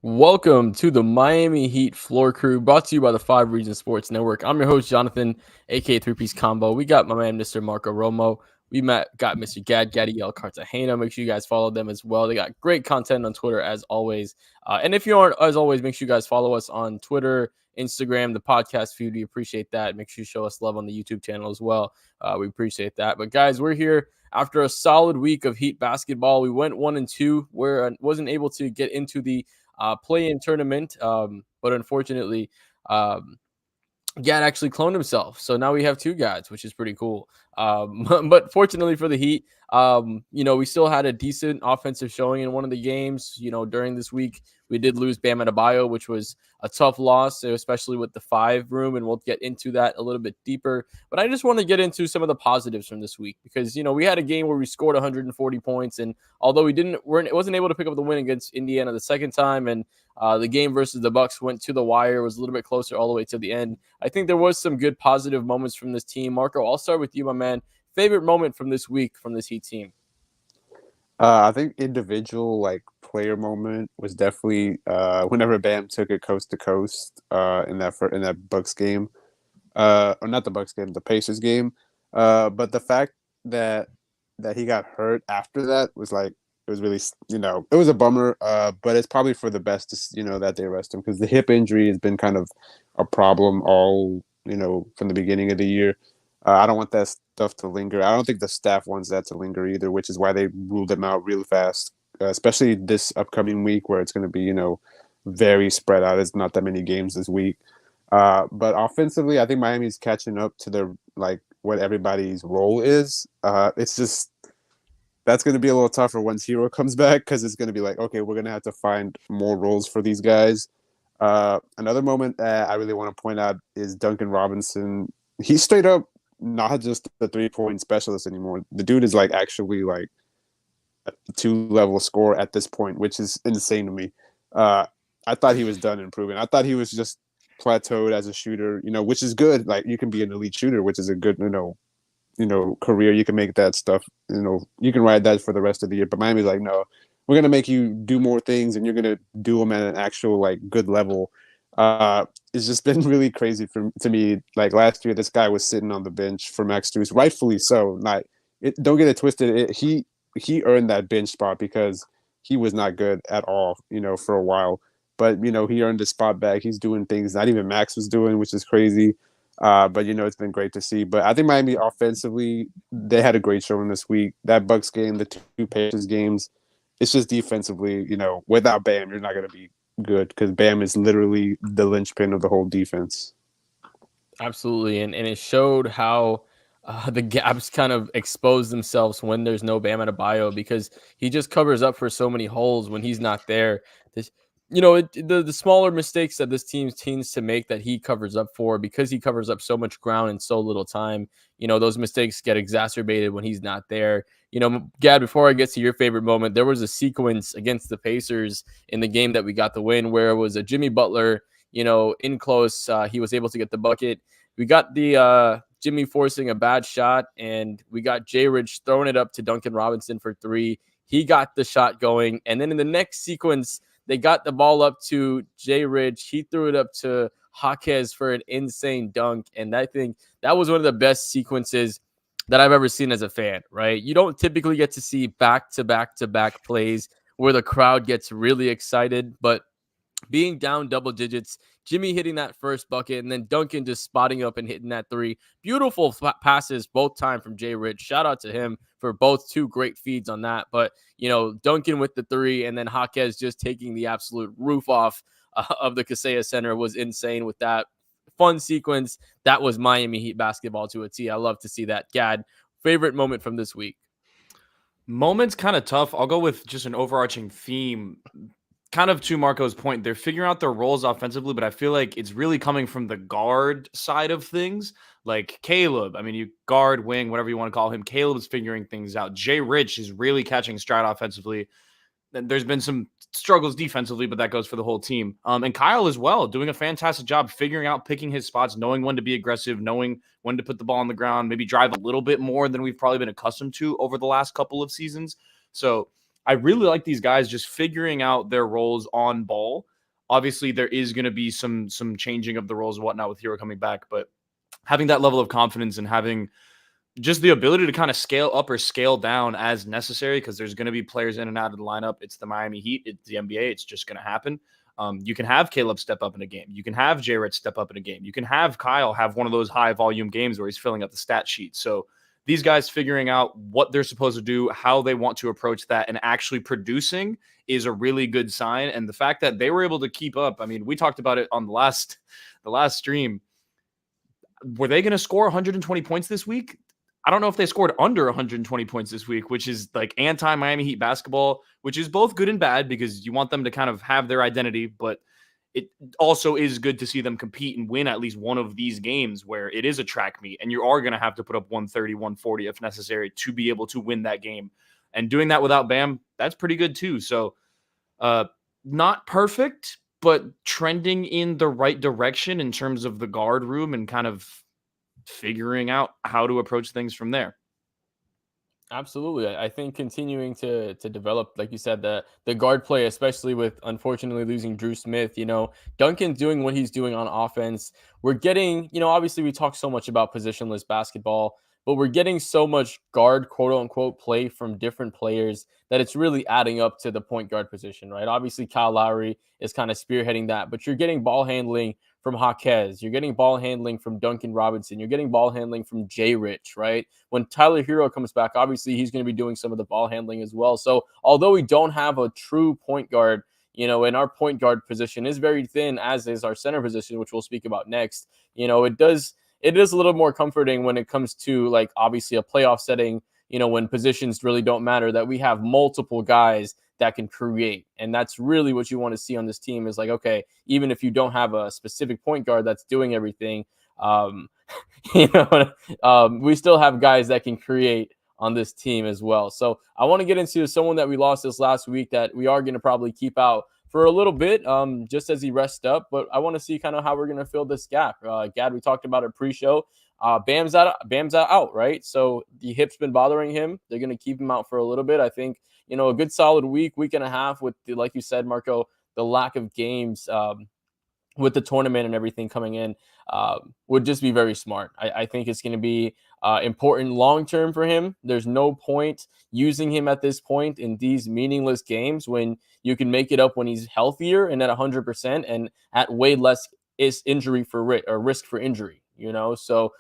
Welcome to the Miami Heat Floor Crew, brought to you by the Five Region Sports Network. I'm your host, Jonathan, aka Three Piece Combo. We got my man, Mr. Marco Romo. Got Mr. Gadiel Cartagena. Make sure you guys follow them as well. They got great content on Twitter as always. And if you aren't, as always, make sure you guys follow us on Twitter, Instagram, the podcast feed. We appreciate that. Make sure you show us love on the YouTube channel as well. We appreciate that. But guys, we're here after a solid week of Heat basketball. We went 1-2. Where wasn't able to get into the play-in tournament, but unfortunately, Gad actually cloned himself. So now we have two Gads, which is pretty cool. But fortunately for the Heat, we still had a decent offensive showing in one of the games. During this week, we did lose Bam Adebayo, which was a tough loss, especially with the 5 room, and we'll get into that a little bit deeper. But I just want to get into some of the positives from this week because we had a game where we scored 140 points, and although wasn't able to pick up the win against Indiana the second time, and the game versus the Bucks went to the wire, was a little bit closer all the way to the end. I think there was some good positive moments from this team. Marco, I'll start with you, my man. Favorite moment from this week from this Heat team? I think individual player moment was definitely whenever Bam took it coast to coast in that Bucks game, or not the Bucks game, the Pacers game. But the fact that he got hurt after that was it was really it was a bummer. But it's probably for the best that they arrest him because the hip injury has been kind of a problem all from the beginning of the year. I don't want that stuff to linger. I don't think the staff wants that to linger either, which is why they ruled him out real fast, especially this upcoming week where it's going to be, very spread out. It's not that many games this week. But offensively, I think Miami's catching up to their, what everybody's role is. It's just, that's going to be a little tougher once Herro comes back because it's going to be okay, we're going to have to find more roles for these guys. Another moment that I really want to point out is Duncan Robinson. He's straight up not just the 3-point specialist anymore. The dude is actually a 2-level scorer at this point, which is insane to me. I thought he was done improving. I thought he was just plateaued as a shooter, which is good. You can be an elite shooter, which is a good, career. You can make that stuff, you can ride that for the rest of the year. But Miami's no, we're gonna make you do more things, and you're gonna do them at an actual good level. It's just been really crazy to me. Last year, this guy was sitting on the bench for Max Strus, rightfully so. Don't get it twisted. He earned that bench spot because he was not good at all, for a while. But he earned his spot back. He's doing things not even Max was doing, which is crazy. But it's been great to see. But I think Miami offensively, they had a great showing this week. That Bucks game, the two Pacers games, it's just defensively, without Bam, you're not going to be good because Bam is literally the linchpin of the whole defense. Absolutely, and it showed how the gaps kind of expose themselves when there's no Bam Adebayo because he just covers up for so many holes when he's not there. This, the smaller mistakes that this team tends to make that he covers up for because he covers up so much ground in so little time. Those mistakes get exacerbated when he's not there. Gad, before I get to your favorite moment, there was a sequence against the Pacers in the game that we got the win where it was a Jimmy Butler, in close. He was able to get the bucket. We got the Jimmy forcing a bad shot, and we got Jay Rich throwing it up to Duncan Robinson for 3. He got the shot going, and then in the next sequence, they got the ball up to Jay Rich. He threw it up to Jaquez for an insane dunk, and I think that was one of the best sequences that I've ever seen as a fan, right? You don't typically get to see back-to-back-to-back plays where the crowd gets really excited, but being down double digits, Jimmy hitting that first bucket, and then Duncan just spotting up and hitting that 3. Beautiful passes both time from Jay Rich. Shout out to him for both 2 great feeds on that. But, Duncan with the 3, and then Jaquez just taking the absolute roof off of the Kaseya Center was insane with that fun sequence. That was Miami Heat basketball to a T. I love to see that. Gad, favorite moment from this week? Moment's kind of tough. I'll go with just an overarching theme. Kind of to Marco's point, they're figuring out their roles offensively, but I feel like it's really coming from the guard side of things. Like Caleb, I mean, you guard, wing, whatever you want to call him. Caleb is figuring things out. Jay Rich is really catching stride offensively. There's been some struggles defensively, but that goes for the whole team. And Kyle as well, doing a fantastic job figuring out, picking his spots, knowing when to be aggressive, knowing when to put the ball on the ground, maybe drive a little bit more than we've probably been accustomed to over the last couple of seasons. So I really like these guys just figuring out their roles on ball. Obviously, there is going to be some changing of the roles and whatnot with Herro coming back, but having that level of confidence and having just the ability to kind of scale up or scale down as necessary, because there's going to be players in and out of the lineup. It's the Miami Heat. It's the NBA. It's just going to happen. You can have Caleb step up in a game. You can have J. Rich step up in a game. You can have Kyle have one of those high volume games where he's filling up the stat sheet. So these guys figuring out what they're supposed to do, how they want to approach that, and actually producing is a really good sign. And the fact that they were able to keep up, I mean, we talked about it on the last stream. Were they going to score 120 points this week? I don't know if they scored under 120 points this week, which is like anti-Miami Heat basketball, which is both good and bad because you want them to kind of have their identity, but it also is good to see them compete and win at least one of these games where it is a track meet and you are going to have to put up 130, 140 if necessary to be able to win that game. And doing that without Bam, that's pretty good too. So not perfect, but trending in the right direction in terms of the guard room and kind of figuring out how to approach things from there. Absolutely. I think continuing to develop, like you said, the guard play, especially with unfortunately losing Drew Smith, Duncan's doing what he's doing on offense. We're getting, obviously we talk so much about positionless basketball, but we're getting so much guard, quote unquote, play from different players that it's really adding up to the point guard position, right? Obviously, Kyle Lowry is kind of spearheading that, but you're getting ball handling from Jaquez. You're getting ball handling from Duncan Robinson. You're getting ball handling from Jay Rich, right? When Tyler Herro comes back, obviously he's going to be doing some of the ball handling as well. So although we don't have a true point guard, and our point guard position is very thin, as is our center position, which we'll speak about next. It is a little more comforting when it comes to, like, obviously a playoff setting, when positions really don't matter, that we have multiple guys that can create. And that's really what you want to see on this team is like, okay, even if you don't have a specific point guard that's doing everything, we still have guys that can create on this team as well. So I want to get into someone that we lost this last week that we are going to probably keep out for a little bit, just as he rests up. But I want to see kind of how we're going to fill this gap. Gad, we talked about it pre-show. Bam's out, right? So the hip's been bothering him. They're going to keep him out for a little bit. I think, a good solid week and a half with, like you said, Marco, the lack of games with the tournament and everything coming in would just be very smart. I think it's going to be important long-term for him. There's no point using him at this point in these meaningless games when you can make it up when he's healthier and at 100% and at way less injury for risk for injury. So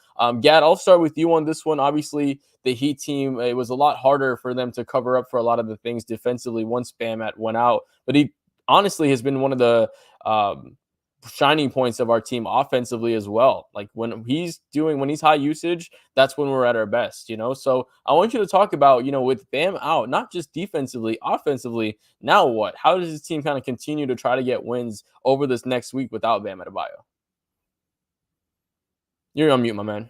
Gad, I'll start with you on this one. Obviously, the Heat team, it was a lot harder for them to cover up for a lot of the things defensively once Bam went out. But he honestly has been one of the shining points of our team offensively as well. Like when he's high usage, that's when we're at our best, So I want you to talk about, with Bam out, not just defensively, offensively, now what? How does this team kind of continue to try to get wins over this next week without Bam Adebayo? You're on mute, my man.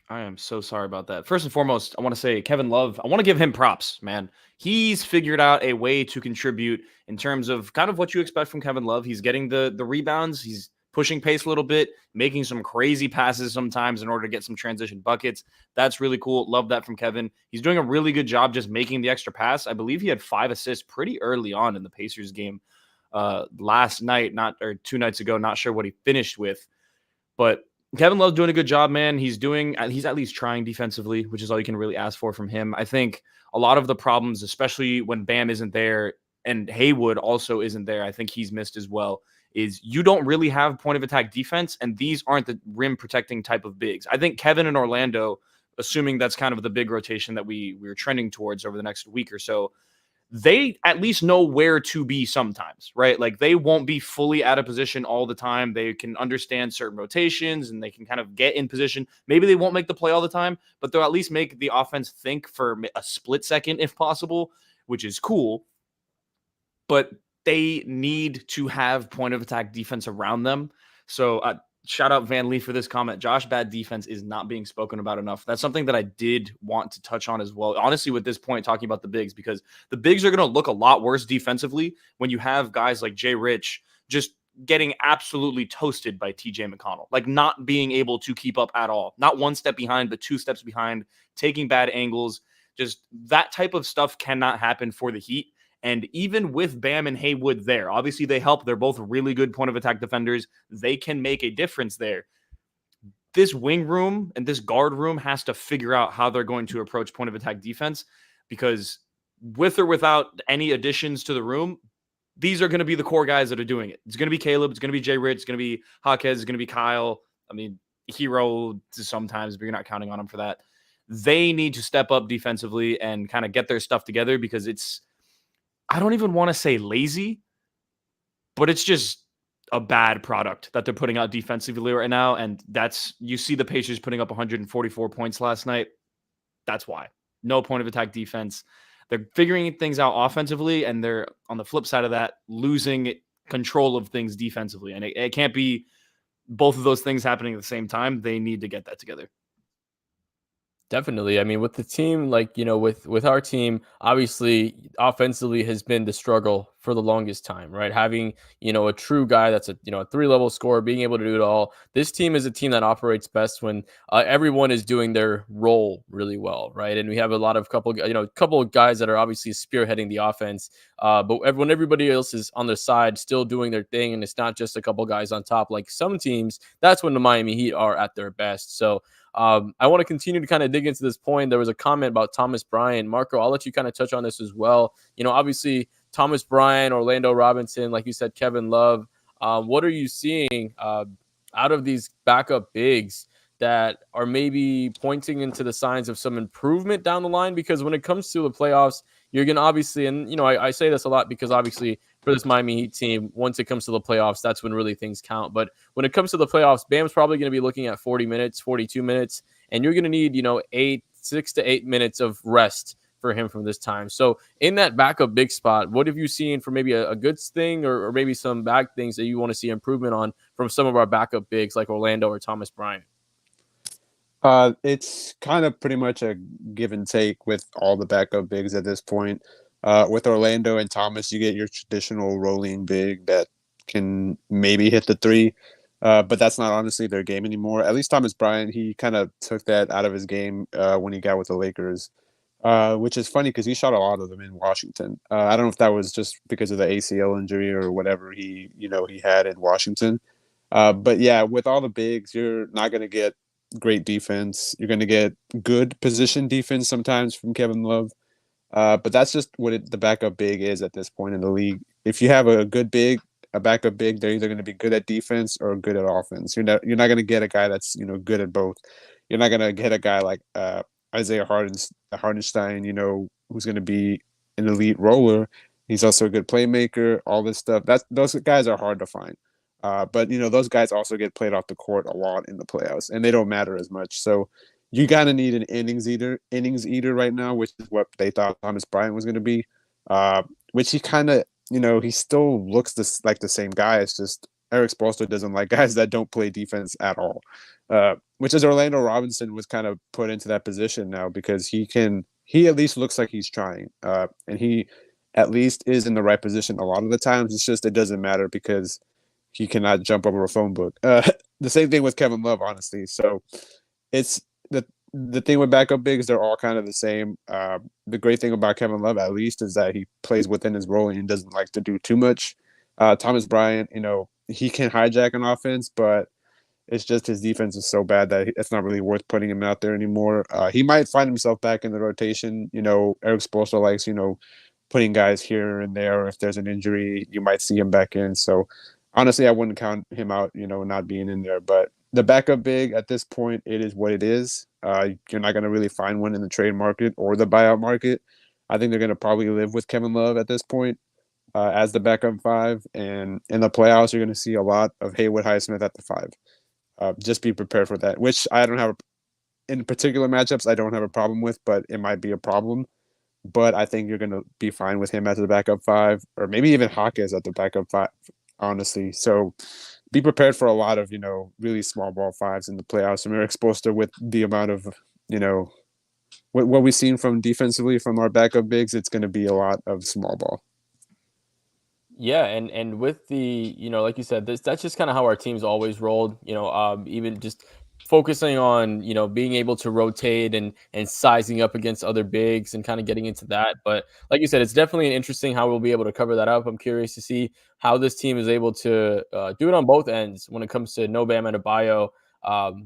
I am so sorry about that. First and foremost, I want to say Kevin Love, I want to give him props, man. He's figured out a way to contribute in terms of kind of what you expect from Kevin Love. He's getting the rebounds. He's pushing pace a little bit, making some crazy passes sometimes in order to get some transition buckets. That's really cool. Love that from Kevin. He's doing a really good job just making the extra pass. I believe he had 5 assists pretty early on in the Pacers game last night, 2 nights ago. Not sure what he finished with, but Kevin Love's doing a good job, man. He's at least trying defensively, which is all you can really ask for from him. I think a lot of the problems, especially when Bam isn't there and Haywood also isn't there, I think he's missed as well, is you don't really have point of attack defense, and these aren't the rim protecting type of bigs. I think Kevin and Orlando, assuming that's kind of the big rotation that we're trending towards over the next week or so, they at least know where to be sometimes, right? Like they won't be fully out of position all the time. They can understand certain rotations and they can kind of get in position. Maybe they won't make the play all the time, but they'll at least make the offense think for a split second if possible, which is cool. But they need to have point of attack defense around them. So shout out Van Lee for this comment. Josh, bad defense is not being spoken about enough. That's something that I did want to touch on as well. Honestly, with this point, talking about the bigs, because the bigs are going to look a lot worse defensively when you have guys like Jay Rich just getting absolutely toasted by TJ McConnell, like not being able to keep up at all. Not 1 step behind, but 2 steps behind, taking bad angles, Just that type of stuff cannot happen for the Heat. And even with Bam and Haywood there, obviously they help. They're both really good point of attack defenders. They can make a difference there. This wing room and this guard room has to figure out how they're going to approach point of attack defense, because with or without any additions to the room, these are going to be the core guys that are doing it. It's going to be Caleb. It's going to be Jay Rich. It's going to be Jaquez. It's going to be Kyle. I mean, Herro sometimes, but you're not counting on him for that. They need to step up defensively and kind of get their stuff together, because it's, I don't even want to say lazy, but it's just a bad product that they're putting out defensively right now. And that's, you see the Pacers putting up 144 points last night. That's why. No point of attack defense. They're figuring things out offensively, and they're, on the flip side of that, losing control of things defensively. And it can't be both of those things happening at the same time. They need to get that together. Definitely. I mean, with the team, like, with our team, obviously offensively has been the struggle for the longest time, right? Having, a true guy that's a 3-level scorer, being able to do it all. This team is a team that operates best when everyone is doing their role really well, right? And we have a lot of couple of guys that are obviously spearheading the offense. But when everybody else is on their side, still doing their thing, and it's not just a couple guys on top, like some teams, that's when the Miami Heat are at their best. So, I want to continue to kind of dig into this point. There was a comment about Thomas Bryant. Marco, I'll let you kind of touch on this as well. Obviously Thomas Bryant, Orlando Robinson, like you said, Kevin Love. What are you seeing out of these backup bigs that are maybe pointing into the signs of some improvement down the line? Because when it comes to the playoffs, you're going to obviously, and I say this a lot because obviously for this Miami Heat team, once it comes to the playoffs, that's when really things count. But when it comes to the playoffs, Bam's probably going to be looking at 40 minutes, 42 minutes, and you're going to need, 6 to 8 minutes of rest for him from this time. So in that backup big spot, what have you seen for maybe a good thing or maybe some bad things that you want to see improvement on from some of our backup bigs like Orlando or Thomas Bryant? It's kind of pretty much a give and take with all the backup bigs at this point. With Orlando and Thomas, you get your traditional rolling big that can maybe hit the three, but that's not honestly their game anymore. At least Thomas Bryant, he kind of took that out of his game when he got with the Lakers, which is funny because he shot a lot of them in Washington. I don't know if that was just because of the ACL injury or whatever he had in Washington. But yeah, with all the bigs, you're not going to get great defense. You're going to get good position defense sometimes from Kevin Love. But that's just what the backup big is at this point in the league. If you have a backup big, they're either going to be good at defense or good at offense. You're not going to get a guy that's good at both. You're not going to get a guy like Isaiah Hardenstein, who's going to be an elite roller. He's also a good playmaker. All this stuff. Those guys are hard to find. But those guys also get played off the court a lot in the playoffs, and they don't matter as much. So you gotta need an innings eater right now, which is what they thought Thomas Bryant was going to be. Which he kind of, he still looks like the same guy. It's just Eric Spoelstra doesn't like guys that don't play defense at all. Which is Orlando Robinson was kind of put into that position now because he at least looks like he's trying, and he at least is in the right position a lot of the times. It's just it doesn't matter because he cannot jump over a phone book. The same thing with Kevin Love, honestly. So it's the thing with backup bigs, they're all kind of the same. The great thing about Kevin Love, at least, is that he plays within his role and he doesn't like to do too much. Thomas Bryant, he can hijack an offense, but it's just his defense is so bad that it's not really worth putting him out there anymore. He might find himself back in the rotation. Eric Spoelstra likes, putting guys here and there. If there's an injury, you might see him back in. So honestly, I wouldn't count him out, not being in there. But the backup big at this point, it is what it is. You're not going to really find one in the trade market or the buyout market. I think they're going to probably live with Kevin Love at this point as the backup five. And in the playoffs, you're going to see a lot of Haywood Highsmith at the five. Just be prepared for that, which I don't have in particular matchups. I don't have a problem with, but it might be a problem. But I think you're going to be fine with him as the backup five, or maybe even Hawkins at the backup five, honestly. So be prepared for a lot of, really small ball fives in the playoffs. And we're exposed to with the amount of, what we've seen from defensively from our backup bigs, it's going to be a lot of small ball. Yeah, and with the, like you said, that's just kind of how our team's always rolled, even just focusing on, being able to rotate and sizing up against other bigs and kind of getting into that. But like you said, it's definitely interesting how we'll be able to cover that up. I'm curious to see how this team is able to do it on both ends when it comes to No Bam Adebayo.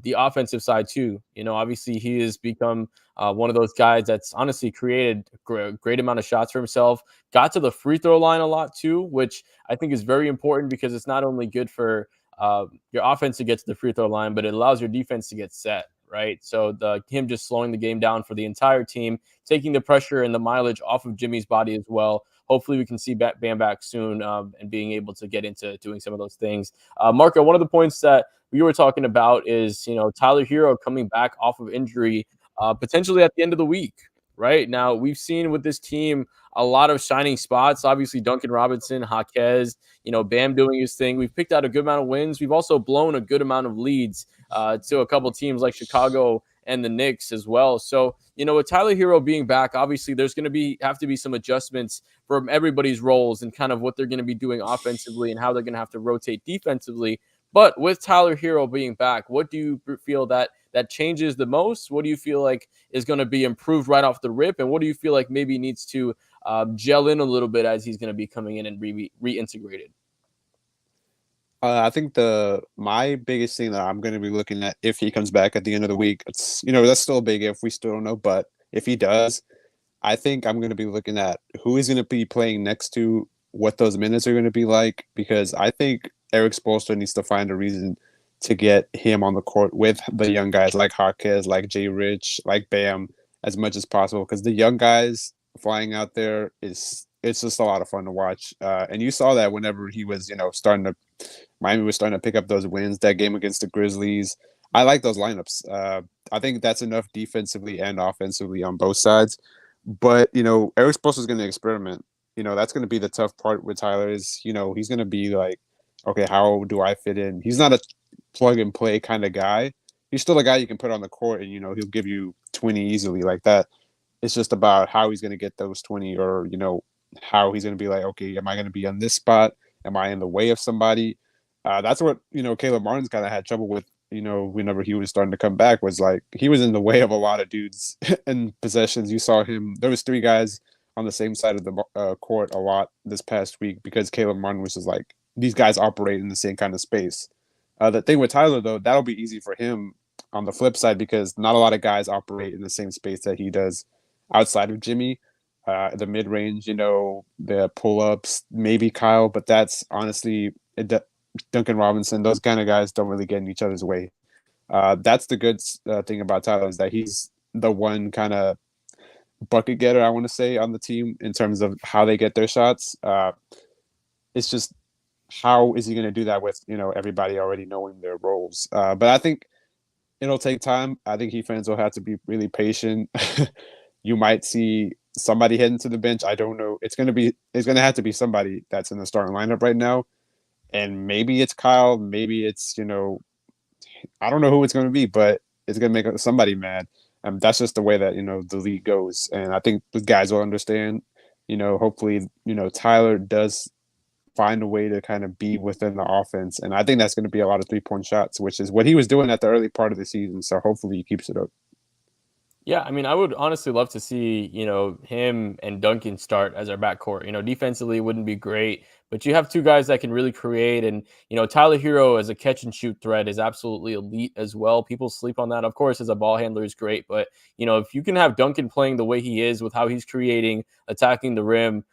The offensive side too. Obviously he has become one of those guys that's honestly created a great amount of shots for himself. Got to the free throw line a lot too, which I think is very important because it's not only good for your offense to get to the free throw line, but it allows your defense to get set, right? So him just slowing the game down for the entire team, taking the pressure and the mileage off of Jimmy's body as well. Hopefully, we can see Bam back soon and being able to get into doing some of those things. Marco, one of the points that we were talking about is Tyler Herro coming back off of injury, potentially at the end of the week. Right now, we've seen with this team a lot of shining spots. Obviously, Duncan Robinson, Jaquez, Bam doing his thing. We've picked out a good amount of wins. We've also blown a good amount of leads to a couple teams like Chicago and the Knicks as well. So, with Tyler Herro being back, obviously there's going to have to be some adjustments from everybody's roles and kind of what they're going to be doing offensively and how they're going to have to rotate defensively. But with Tyler Herro being back, what do you feel that changes the most? What do you feel like is going to be improved right off the rip? And what do you feel like maybe needs to gel in a little bit as he's going to be coming in and reintegrated? I think my biggest thing that I'm going to be looking at if he comes back at the end of the week, it's that's still a big if. We still don't know, but if he does, I think I'm going to be looking at who he's going to be playing next to, what those minutes are going to be like, because I think Eric Spoelstra needs to find a reason to get him on the court with the young guys like Jaquez, like Jay Rich, like Bam, as much as possible, because the young guys flying out there it's just a lot of fun to watch. And you saw that whenever he was, Miami was starting to pick up those wins. That game against the Grizzlies, I like those lineups. I think that's enough defensively and offensively on both sides. But Eric Spoelstra is going to experiment. That's going to be the tough part with Tyler. Is he's going to be like, okay, how do I fit in? He's not a plug and play kind of guy. He's still a guy you can put on the court, and he'll give you 20 easily like that. It's just about how he's going to get those 20, or how he's going to be like, okay, am I going to be on this spot? Am I in the way of somebody? That's what Caleb Martin's kind of had trouble with. Whenever he was starting to come back, was like he was in the way of a lot of dudes in possessions. You saw him. There was 3 guys on the same side of the court a lot this past week because Caleb Martin was just like, these guys operate in the same kind of space. The thing with Tyler, though, that'll be easy for him on the flip side because not a lot of guys operate in the same space that he does outside of Jimmy. The mid range, the pull ups, maybe Kyle, but that's honestly Duncan Robinson. Those kind of guys don't really get in each other's way. That's the good thing about Tyler, is that he's the one kind of bucket getter, I want to say, on the team in terms of how they get their shots. It's just, how is he going to do that with everybody already knowing their roles? But I think it'll take time. I think Heat fans will have to be really patient. You might see somebody heading to the bench. I don't know. It's going to have to be somebody that's in the starting lineup right now. And maybe it's Kyle. Maybe it's, I don't know who it's going to be, but it's going to make somebody mad. That's just the way that, the league goes. And I think the guys will understand, hopefully, Tyler does find a way to kind of be within the offense. And I think that's going to be a lot of 3-point shots, which is what he was doing at the early part of the season. So hopefully he keeps it up. Yeah, I mean, I would honestly love to see, him and Duncan start as our backcourt. Defensively it wouldn't be great, but you have 2 guys that can really create. And, Tyler Herro as a catch and shoot threat is absolutely elite as well. People sleep on that. Of course, as a ball handler is great, but, if you can have Duncan playing the way he is with how he's creating, attacking the rim,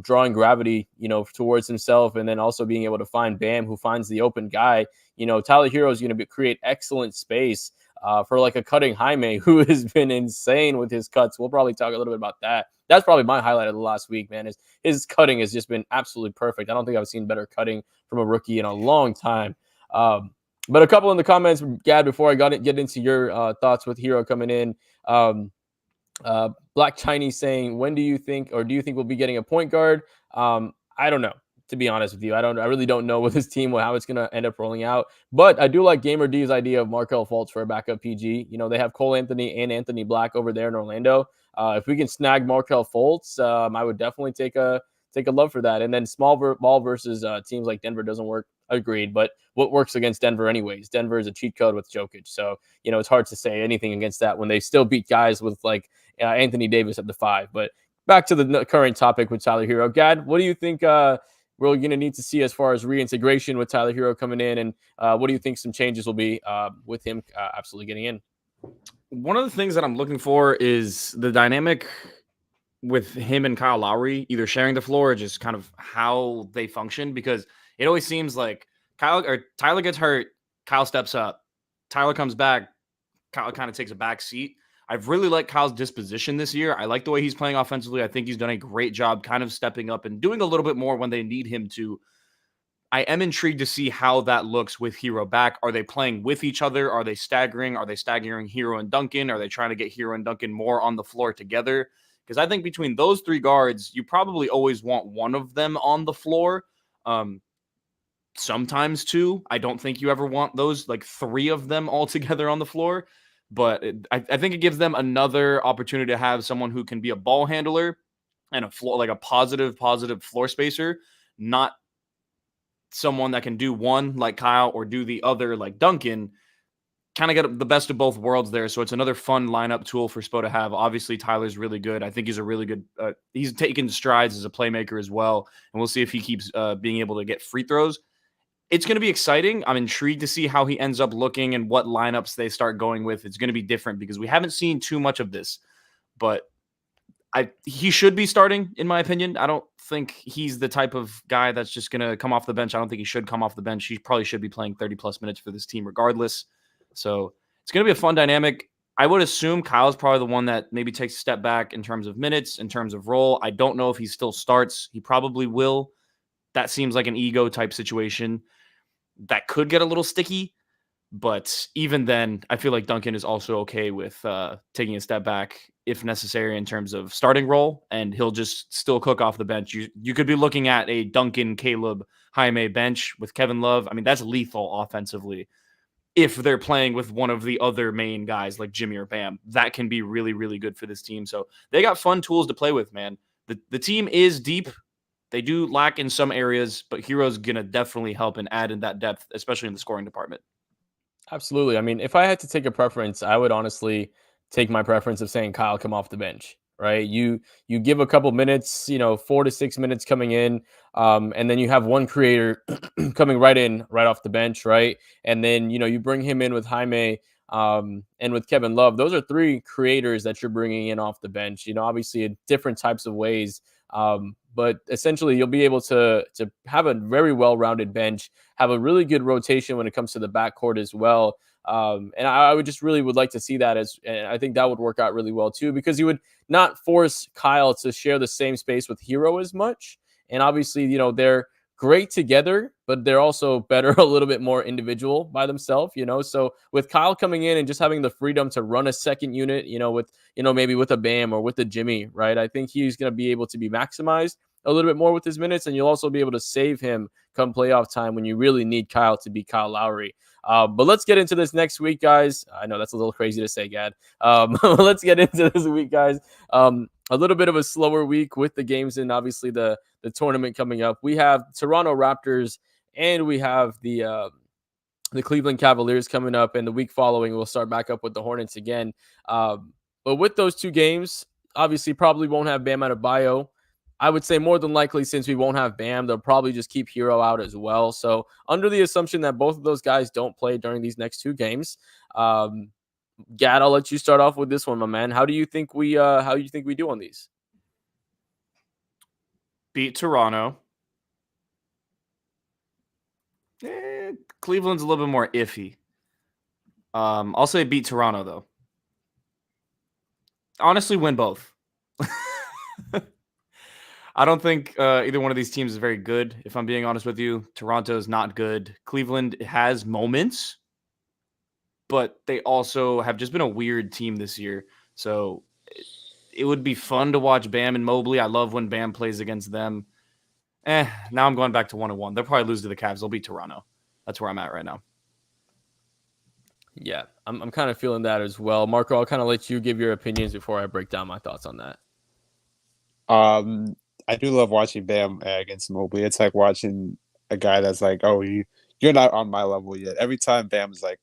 drawing gravity, towards himself, and then also being able to find Bam, who finds the open guy, Tyler Herro is going to create excellent space for like a cutting Jaime, who has been insane with his cuts. We'll probably talk a little bit about that. That's probably my highlight of the last week, man. Is his cutting has just been absolutely perfect. I don't think I've seen better cutting from a rookie in a long time. But a couple in the comments, Gad, before I get into your thoughts with Herro coming in. Black Chinese saying, when do you think we'll be getting a point guard? I don't know, to be honest with you. I really don't know with this team how it's going to end up rolling out. But I do like Gamer D's idea of Markelle Fultz for a backup PG. They have Cole Anthony and Anthony Black over there in Orlando. If we can snag Markelle Fultz, I would definitely take a take a love for that. And then ball versus teams like Denver doesn't work. Agreed. But what works against Denver anyways? Denver is a cheat code with Jokic. So, it's hard to say anything against that when they still beat guys with like Anthony Davis at the 5. But back to the current topic with Tyler Hero. Gad, what do you think we're going to need to see as far as reintegration with Tyler Hero coming in? And what do you think some changes will be with him absolutely getting in? One of the things that I'm looking for is the dynamic with him and Kyle Lowry, either sharing the floor or just kind of how they function, because it always seems like Tyler gets hurt, Kyle steps up, Tyler comes back, Kyle kind of takes a back seat. I've really liked Kyle's disposition this year. I like the way he's playing offensively. I think he's done a great job kind of stepping up and doing a little bit more when they need him to. I am intrigued to see how that looks with Herro back. Are they playing with each other? Are they staggering? Are they staggering Herro and Duncan? Are they trying to get Herro and Duncan more on the floor together? Because I think between those three guards, you probably always want one of them on the floor. Sometimes two. I don't think you ever want those, like three of them all together on the floor. But I think it gives them another opportunity to have someone who can be a ball handler and a floor, like a positive floor spacer, not someone that can do one like Kyle or do the other like Duncan. Kind of get the best of both worlds there. So it's another fun lineup tool for Spo to have. Obviously, Tyler's really good. I think he's a really good, he's taken strides as a playmaker as well. And we'll see if he keeps being able to get free throws. It's going to be exciting. I'm intrigued to see how he ends up looking and what lineups they start going with. It's going to be different because we haven't seen too much of this, but he should be starting, in my opinion. I don't think he's the type of guy that's just going to come off the bench. I don't think he should come off the bench. He probably should be playing 30-plus minutes for this team regardless. So it's going to be a fun dynamic. I would assume Kyle's probably the one that maybe takes a step back in terms of minutes, in terms of role. I don't know if he still starts. He probably will. That seems like an ego type situation that could get a little sticky. But even then, I feel like Duncan is also okay with taking a step back if necessary in terms of starting role, and he'll just still cook off the bench. You could be looking at a Duncan, Caleb, Jaime bench with Kevin Love. I mean, that's lethal offensively. If they're playing with one of the other main guys like Jimmy or Bam, that can be really, really good for this team. So they got fun tools to play with, man. The team is deep. They do lack in some areas, but Herro's going to definitely help and add in that depth, especially in the scoring department. Absolutely. I mean, if I had to take a preference, I would honestly take my preference of saying Kyle come off the bench, right? You give a couple minutes, 4 to 6 minutes coming in, and then you have one creator coming right in right off the bench, right? And then you bring him in with Jaime and with Kevin Love. Those are three creators that you're bringing in off the bench. Obviously in different types of ways. But essentially, you'll be able to have a very well-rounded bench, have a really good rotation when it comes to the backcourt as well. And I would just really would like to see that, and I think that would work out really well too, because you would not force Kyle to share the same space with Herro as much. And obviously, they're great together, but they're also better a little bit more individual by themselves, So with Kyle coming in and just having the freedom to run a second unit, with maybe with a Bam or with a Jimmy, right? I think he's going to be able to be maximized a little bit more with his minutes, and you'll also be able to save him come playoff time when you really need Kyle to be Kyle Lowry. But let's get into this next week, guys. I know that's a little crazy to say, Gad. Let's get into this week, guys. A little bit of a slower week with the games and obviously the tournament coming up. We have Toronto Raptors and we have the Cleveland Cavaliers coming up, and the week following we'll start back up with the Hornets again. But with those two games, obviously probably won't have Bam Adebayo. I would say more than likely, since we won't have Bam, they'll probably just keep Herro out as well. So under the assumption that both of those guys don't play during these next two games, Gad, I'll let you start off with this one, my man. How do you think we do on these? Beat Toronto. Cleveland's a little bit more iffy. I'll say beat Toronto, though. Honestly, win both. I don't think either one of these teams is very good, if I'm being honest with you. Toronto is not good. Cleveland has moments, but they also have just been a weird team this year. So it would be fun to watch Bam and Mobley. I love when Bam plays against them. Now I'm going back to 1-1. They'll probably lose to the Cavs. They'll beat Toronto. That's where I'm at right now. Yeah, I'm kind of feeling that as well. Marco, I'll kind of let you give your opinions before I break down my thoughts on that. I do love watching Bam against Mobley. It's like watching a guy that's like, oh, you're not on my level yet. Every time Bam's like,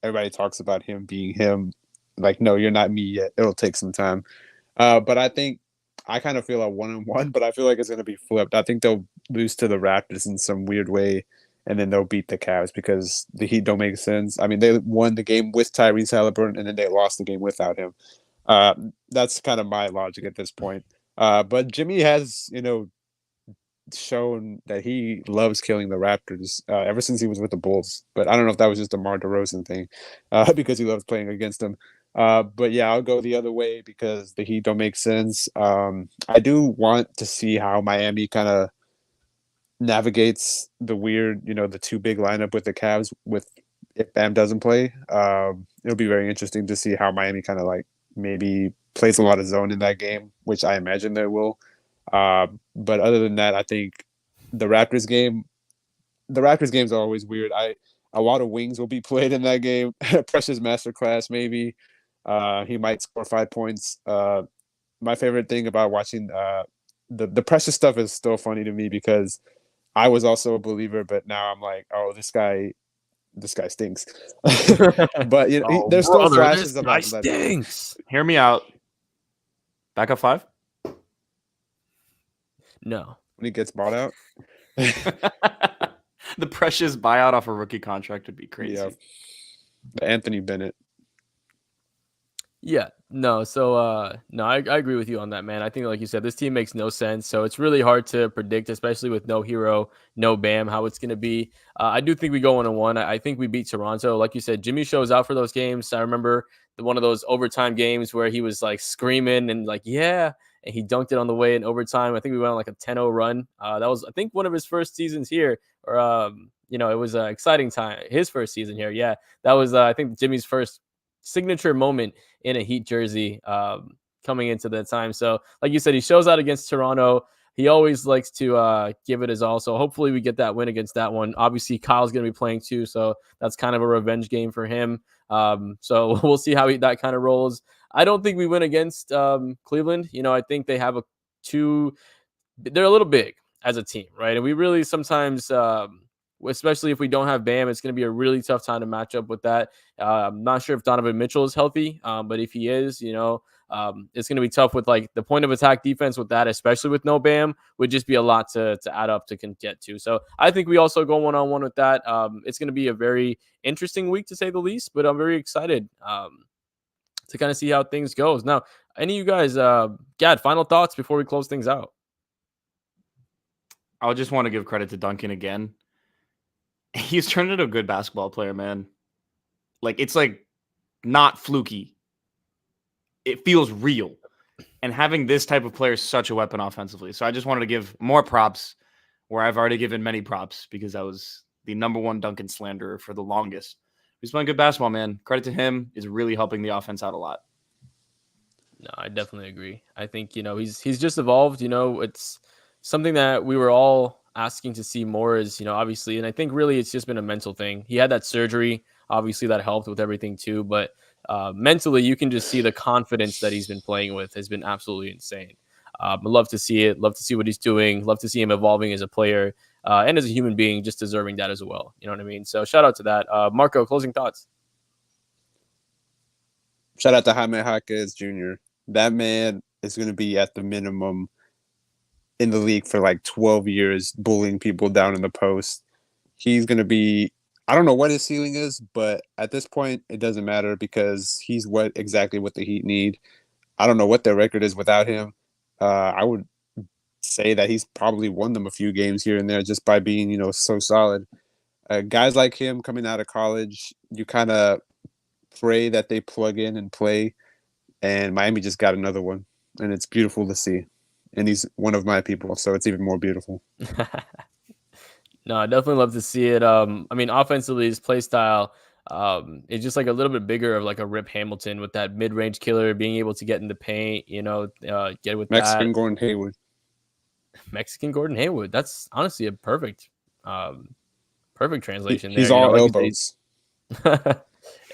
everybody talks about him being him. Like, no, you're not me yet. It'll take some time. But I think I kind of feel a 1-on-1, but I feel like it's going to be flipped. I think they'll lose to the Raptors in some weird way, and then they'll beat the Cavs because the Heat don't make sense. I mean, they won the game with Tyrese Halliburton, and then they lost the game without him. Uh, that's kind of my logic at this point. But Jimmy has, shown that he loves killing the Raptors ever since he was with the Bulls. But I don't know if that was just a Mar DeRozan thing because he loves playing against them. But yeah, I'll go the other way because the Heat don't make sense. I do want to see how Miami kind of navigates the weird, the two big lineup with the Cavs with if Bam doesn't play. It'll be very interesting to see how Miami kind of like maybe plays a lot of zone in that game, which I imagine they will. But other than that, I think the Raptors game, the Raptors games are always weird. A lot of wings will be played in that game. Precious masterclass, maybe. He might score 5 points. My favorite thing about watching the Precious stuff is still funny to me because I was also a believer, but now I'm like, oh, this guy stinks. But Oh, there's still brother, this flashes guy about Leonard stinks. Hear me out. Backup 5? No. when he gets bought out. The Precious buyout off a rookie contract would be crazy. Yeah, Anthony Bennett. Yeah, no. So, no, I agree with you on that, man. I think, like you said, this team makes no sense. So it's really hard to predict, especially with no Hero, no Bam, how it's going to be. I do think we go 1-1. I think we beat Toronto. Like you said, Jimmy shows out for those games. I remember one of those overtime games where he was like screaming and like, yeah, and he dunked it on the way in overtime. I think we went on like a 10-0 run. That was, I think, one of his first seasons here, or it was an exciting time. His first season here, yeah, that was, I think, Jimmy's first signature moment in a Heat jersey coming into that time. So, like you said, he shows out against Toronto. He always likes to give it his all. So hopefully we get that win against that one. Obviously, Kyle's going to be playing too, so that's kind of a revenge game for him. So we'll see how that kind of rolls. I don't think we win against Cleveland. I think they have they're a little big as a team, right? And we really sometimes, especially if we don't have Bam, it's going to be a really tough time to match up with that. I'm not sure if Donovan Mitchell is healthy, but if he is, it's going to be tough with like the point of attack defense with that, especially with no Bam, would just be a lot to add up to get to. So I think we also go 1-on-1 with that. It's going to be a very interesting week to say the least, but I'm very excited to kind of see how things goes. Now, any of you guys, Gad, final thoughts before we close things out? I just want to give credit to Duncan again. He's turned into a good basketball player, man. Like, it's like not fluky. It feels real. And having this type of player is such a weapon offensively. So I just wanted to give more props where I've already given many props because I was the number one Duncan slanderer for the longest. He's playing good basketball, man. Credit to him, is really helping the offense out a lot. No, I definitely agree. I think, he's just evolved. It's something that we were all asking to see more is, obviously, and I think really it's just been a mental thing. He had that surgery. Obviously, that helped with everything too. But mentally, you can just see the confidence that he's been playing with has been absolutely insane. I love to see it. Love to see what he's doing. Love to see him evolving as a player and as a human being, just deserving that as well. You know what I mean? So shout out to that. Marco, closing thoughts. Shout out to Jaime Jaquez Jr. That man is going to be at the minimum in the league for like 12 years, bullying people down in the post. He's going to be, I don't know what his ceiling is, but at this point, it doesn't matter because he's exactly what the Heat need. I don't know what their record is without him. I would say that he's probably won them a few games here and there just by being, so solid. Guys like him coming out of college, you kind of pray that they plug in and play. And Miami just got another one, and it's beautiful to see. And he's one of my people, so it's even more beautiful. No, I definitely love to see it. I mean, offensively, his play style is just like a little bit bigger of like a Rip Hamilton with that mid-range killer, being able to get in the paint, get with Mexican that. Gordon Hayward. Mexican Gordon Hayward. That's honestly a perfect translation He's there. all Like elbows.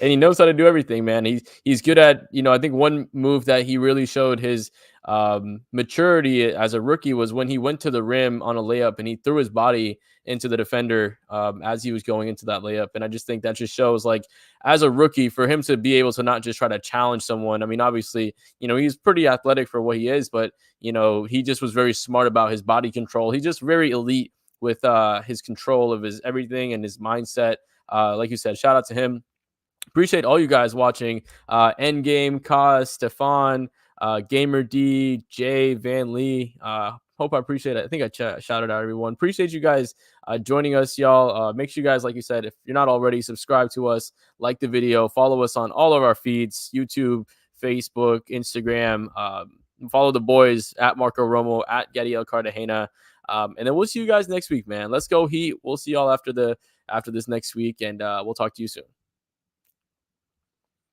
and he knows how to do everything, man. He's good at, I think one move that he really showed his maturity as a rookie was when he went to the rim on a layup and he threw his body into the defender as he was going into that layup. And I just think that just shows, like, as a rookie, for him to be able to not just try to challenge someone. I mean, obviously, he's pretty athletic for what he is, but he just was very smart about his body control. He's just very elite with his control of his everything and his mindset. Like you said, shout out to him. Appreciate all you guys watching. Endgame, Kaz, Stefan, Gamer D, Jay, Van Lee. Hope I appreciate it. I think I shouted out everyone. Appreciate you guys joining us, y'all. Make sure you guys, like you said, if you're not already, subscribe to us, like the video, follow us on all of our feeds, YouTube, Facebook, Instagram. Follow the boys at Marco Romo, at Gadiel Cartagena. And then we'll see you guys next week, man. Let's go Heat. We'll see y'all after this next week, and we'll talk to you soon.